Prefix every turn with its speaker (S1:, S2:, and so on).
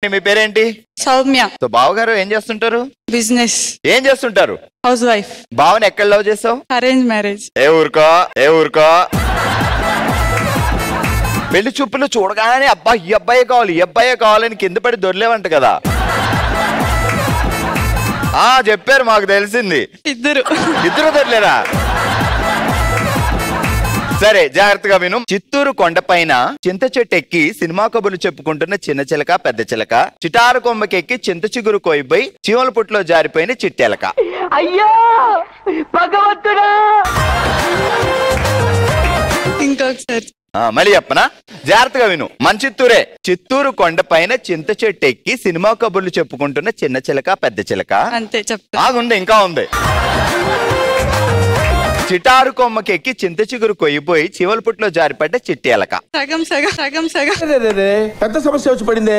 S1: మీ పేరేంటి?
S2: సౌమ్య.
S1: బావగారు ఏం చేస్తుంటారు?
S2: బిజినెస్.
S1: ఏం చేస్తుంటారు?
S2: House wife.
S1: బావని ఎక్కడ లవ్ చేసావు?
S2: Arrange marriage.
S1: ఏ ఊరుకో పెళ్లి చూపులు చూడగానే అబ్బా ఈ అబ్బాయి కావాలి ఈ అబ్బాయే కావాలని కింద పడి దొరలేవంట కదా. చెప్పారు, మాకు తెలిసింది.
S2: ఇద్దరు
S1: దొరలేరా? సరే జాగ్రత్తగా విను. చిత్తూరు కొండపైన చింత చెట్టు ఎక్కి సినిమా కబుర్లు చెప్పుకుంటున్న చిన్న చిలక పెద్ద చిలక, చిటారు కొమ్మకెక్కి చింత చిగురు కోయిపోయి చీమల పుట్లో జారిపోయిన చిట్టెలక.
S3: అయ్యో భగవంతుడా!
S2: ఇంకొకసారి
S1: మళ్ళీ చెప్పనా? జాగ్రత్తగా విను. మన చిత్తూరే. చిత్తూరు కొండపైన చింత చెట్టు ఎక్కి సినిమా కబుర్లు చెప్పుకుంటున్న చిన్న చిలక పెద్ద చిలక.
S2: అంతే చెప్తా.
S1: ఉంది, ఇంకా ఉంది. చిటారు కొమ్మకెక్కి చింత చిగురు కొయ్యిపోయి చీమల పుట్లో జారిపడ్డ చిట్టి ఎలక.
S2: సగం సగం సగం సగం.
S4: పెద్ద సమస్య వచ్చి పడిందే.